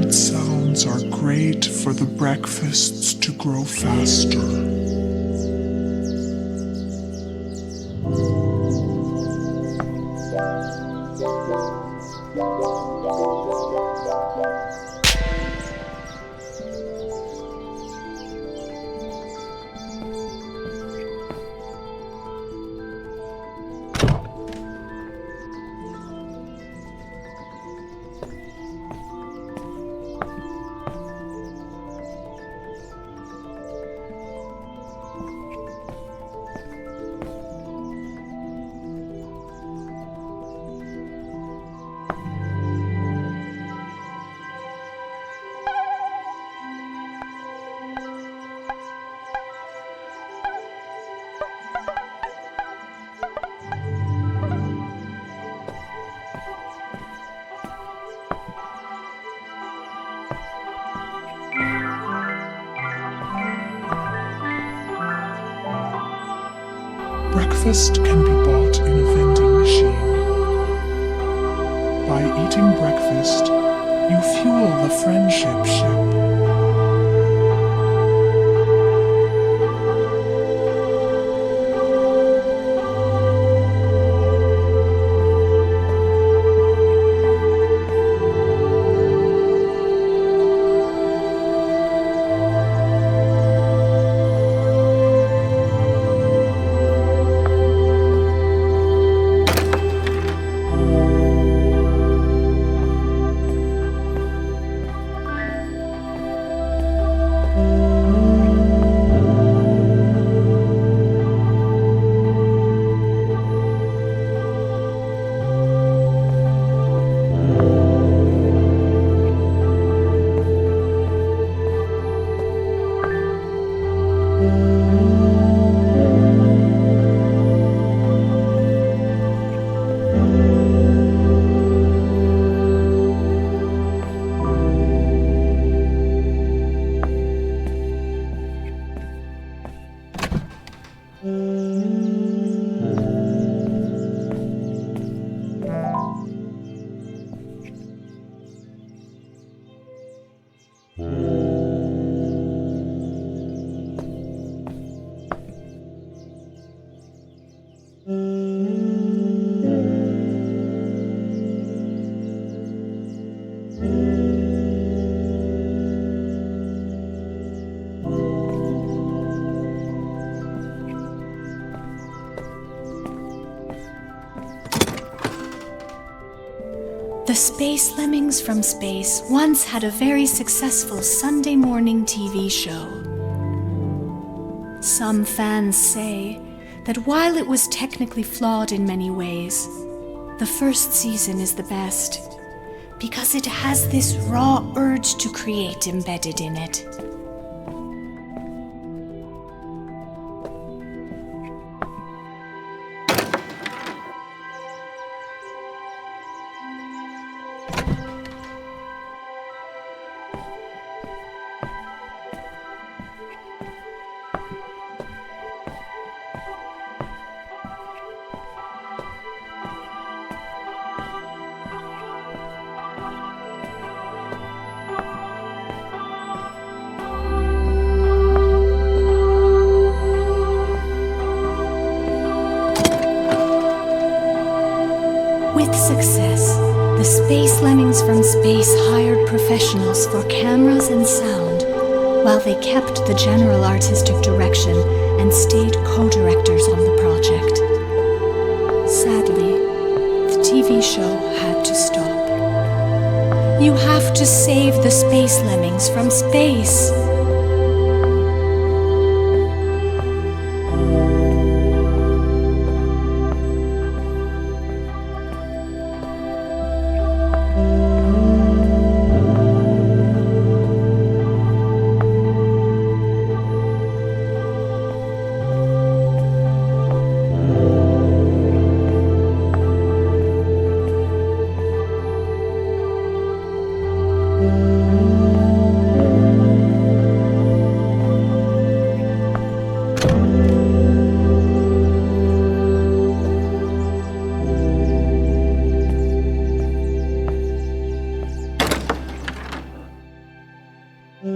bird sounds are great for the breakfasts to grow faster. Breakfast can be bought in a vending machine. By eating breakfast, you fuel the friendship ship. The Space Lemmings from Space once had a very successful Sunday morning TV show. Some fans say that while it was technically flawed in many ways, the first season is the best because it has this raw urge to create embedded in it. With success, the Space Lemmings from Space hired professionals for cameras and sound, while they kept the general artistic direction and stayed co-directors on the project. Sadly, the TV show had to stop. You have to save the Space Lemmings from space. The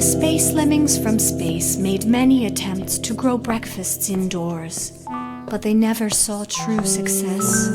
space lemmings from space made many attempts to grow breakfasts indoors, but they never saw true success.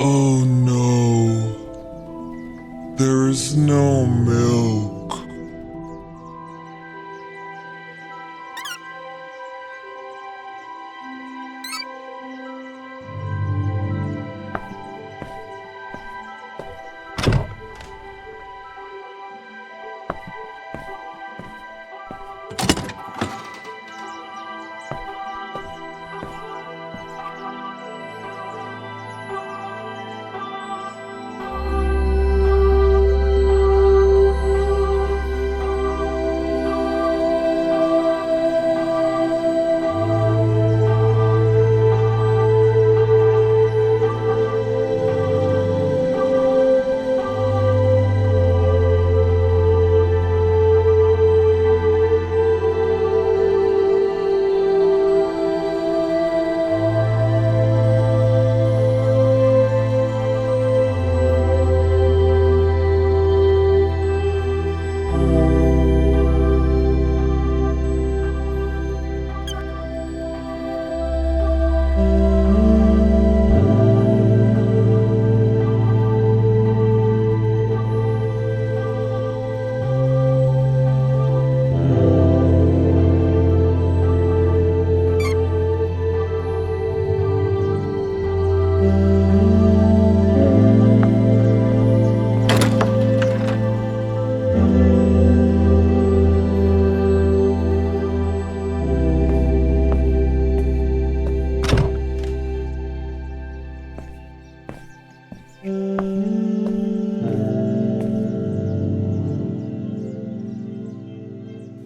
Oh no, there is no milk.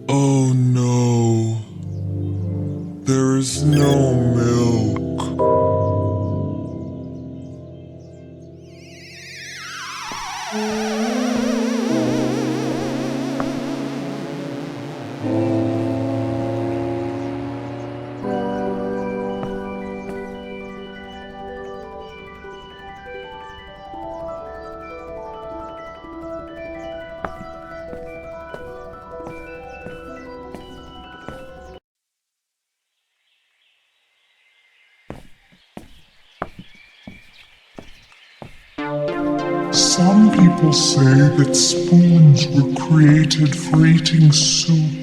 Oh no, there is no milk. Some people say that spoons were created for eating soup.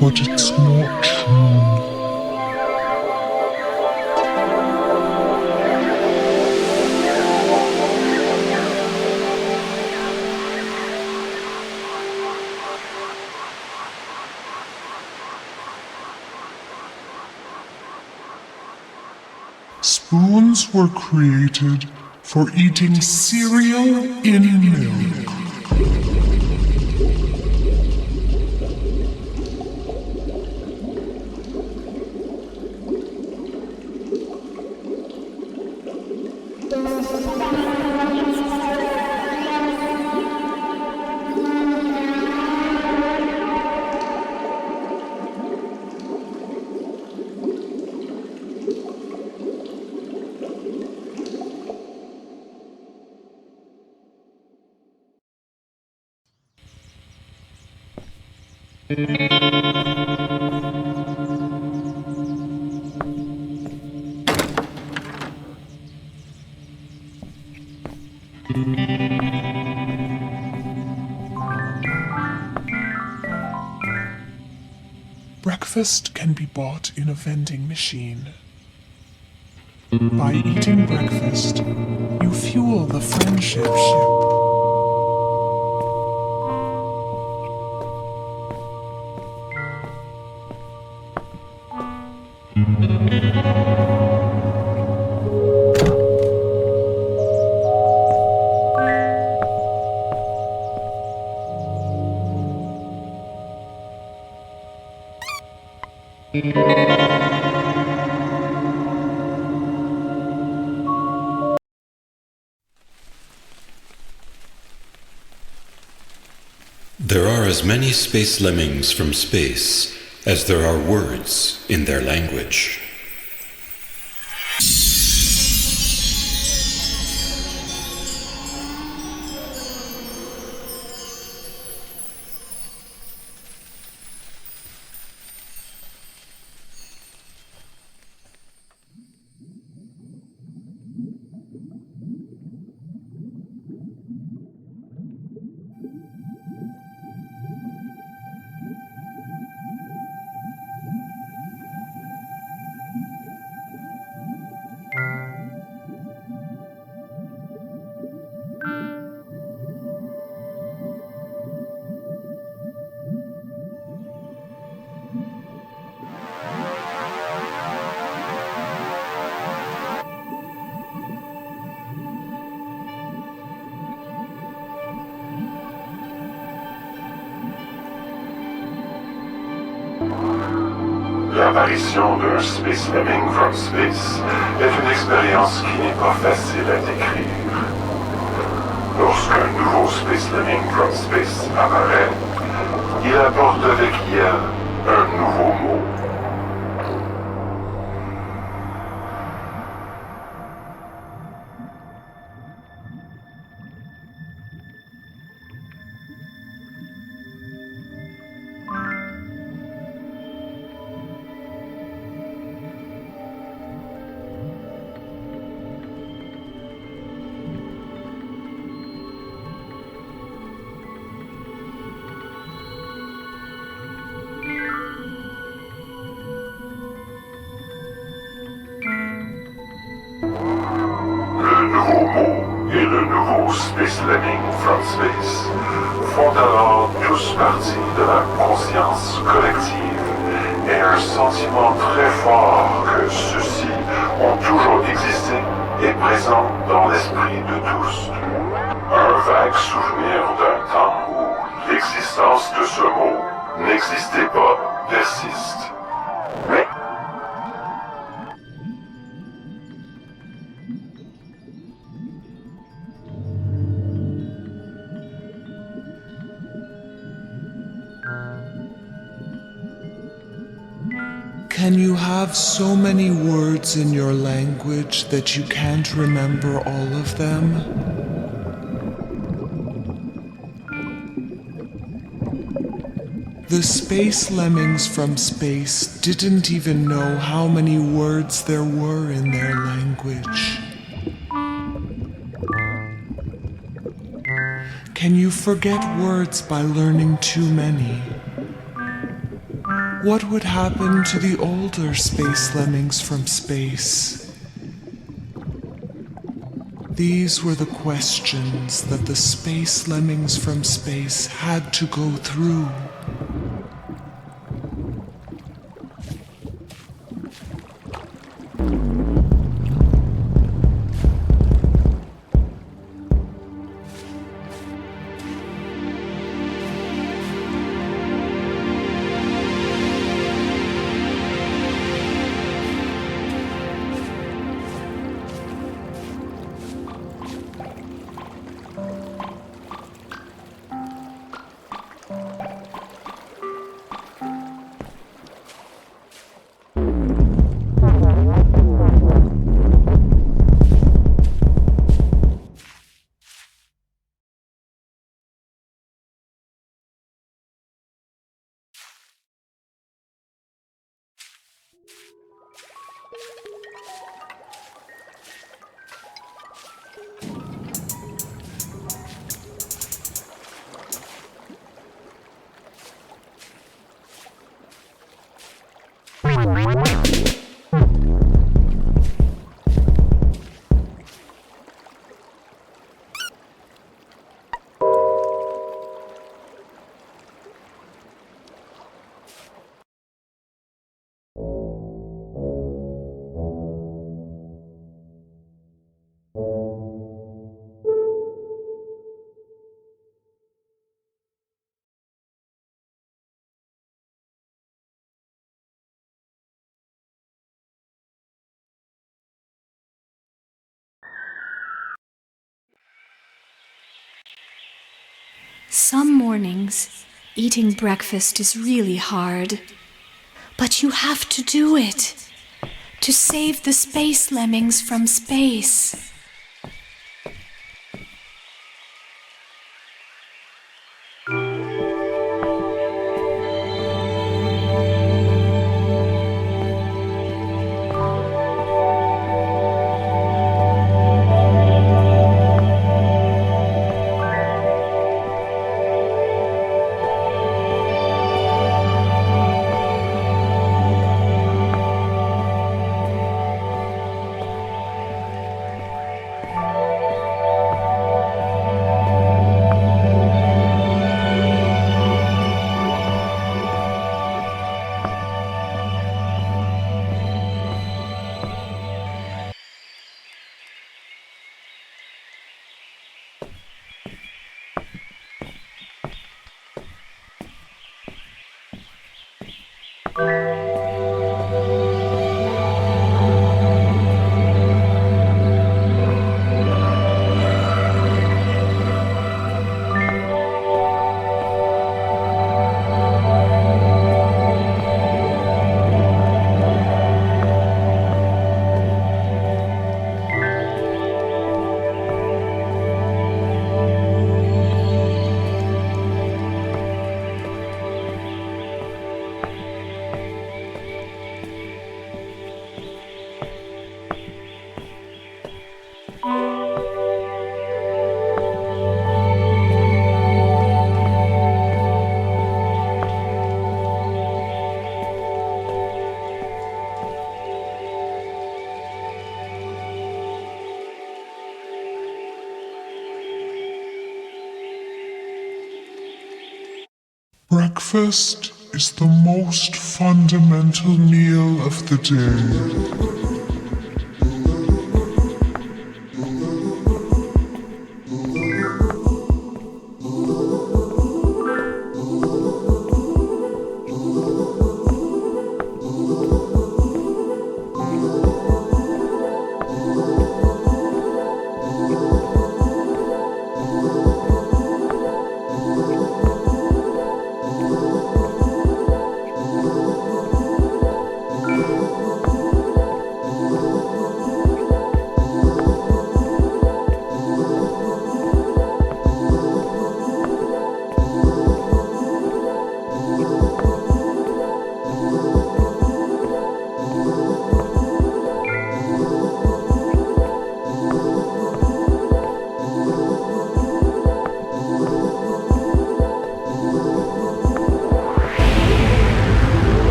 but it's not true. Spoons were created for eating cereal in milk. Breakfast can be bought in a vending machine. By eating breakfast, you fuel the friendship ship. There are as many space lemmings from space as there are words in their language. L'apparition d'un Space Lemming from Space est une expérience qui n'est pas facile à décrire. Lorsqu'un nouveau Space Lemming from Space apparaît, il apporte avec elle un nouveau mot. Et le nouveau Space Lemming from Space font alors tous partie de la conscience collective et un sentiment très fort que ceux-ci ont toujours existé et présent dans l'esprit de tous. Un vague souvenir d'un temps où l'existence de ce mot n'existait pas persiste. Can you have so many words in your language that you can't remember all of them? The space lemmings from space didn't even know how many words there were in their language. Can you forget words by learning too many? What would happen to the older space lemmings from space? These were the questions that the space lemmings from space had to go through. Some mornings, eating breakfast is really hard. But you have to do it to save the space lemmings from space. Breakfast is the most fundamental meal of the day.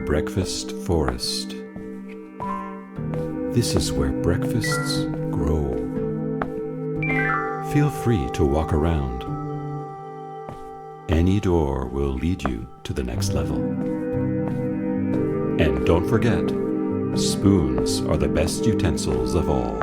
breakfast forest. This is where breakfasts grow. Feel free to walk around. Any door will lead you to the next level. And don't forget, spoons are the best utensils of all.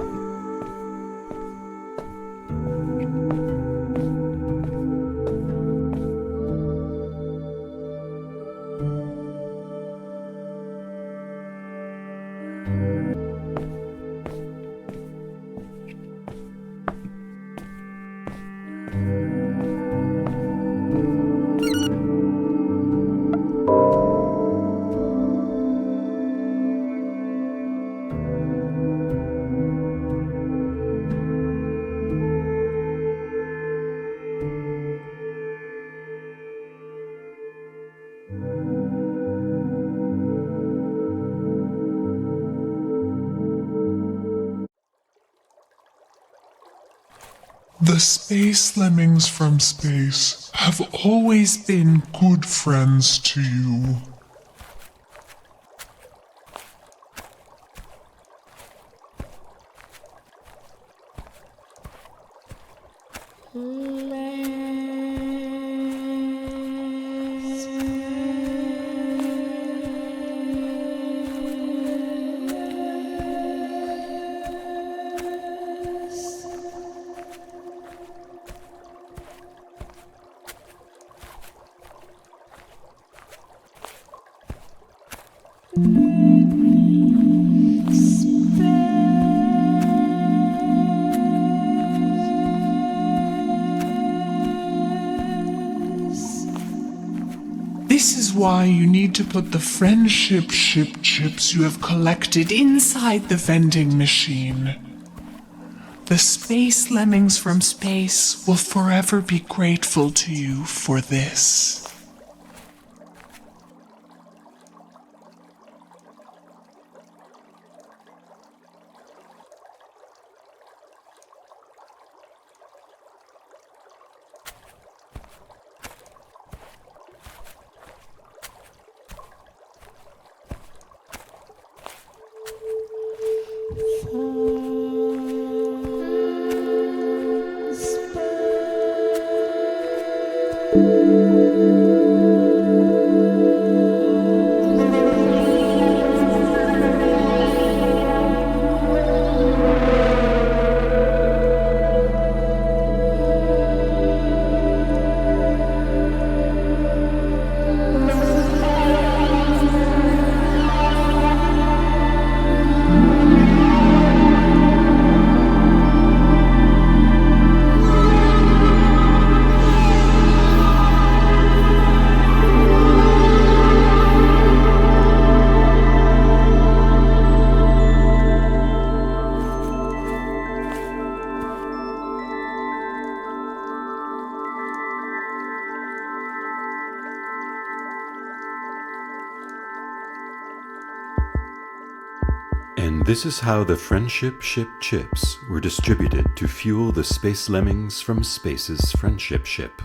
The space lemmings from space have always been good friends to you. This is why you need to put the friendship ship chips you have collected inside the vending machine. The space lemmings from space will forever be grateful to you for this. And this is how the friendship ship chips were distributed to fuel the space lemmings from space's friendship ship.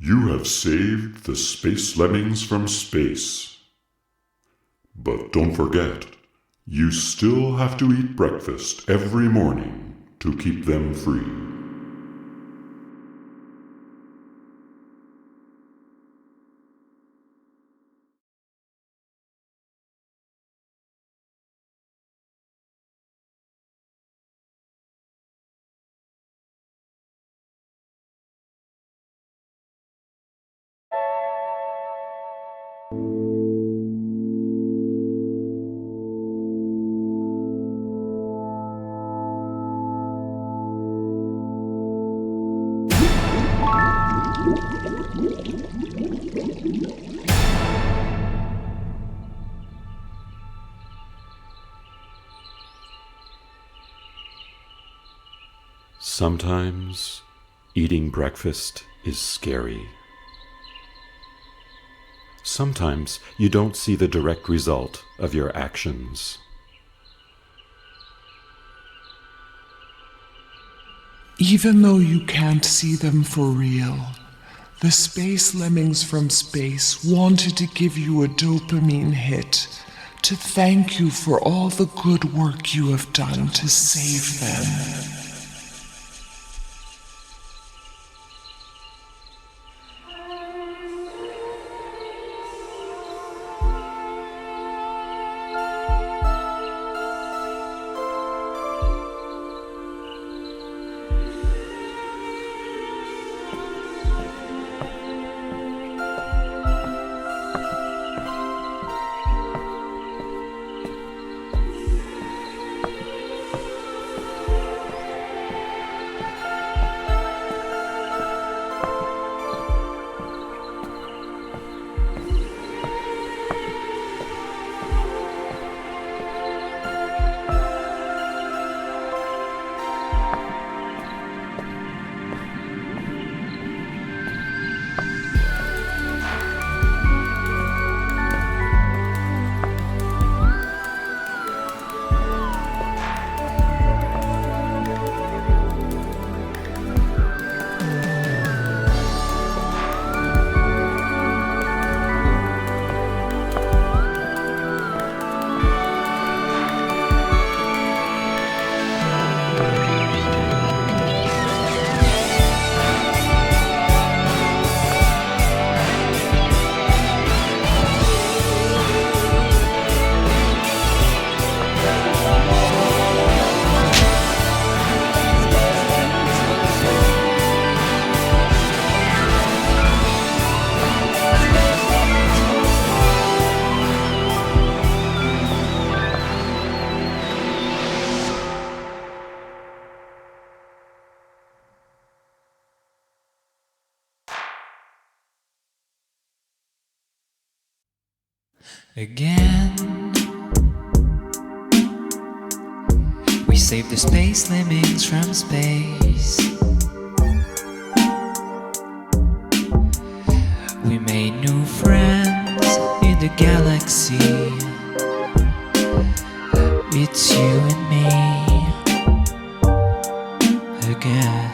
You have saved the space lemmings from space. But don't forget, you still have to eat breakfast every morning to keep them free. Sometimes Eating breakfast is scary. Sometimes you don't see the direct result of your actions. Even though you can't see them for real, the space lemmings from space wanted to give you a dopamine hit to thank you for all the good work you have done to save them. Again, we saved the space lemmings from space. We made new friends in the galaxy. It's you and me again.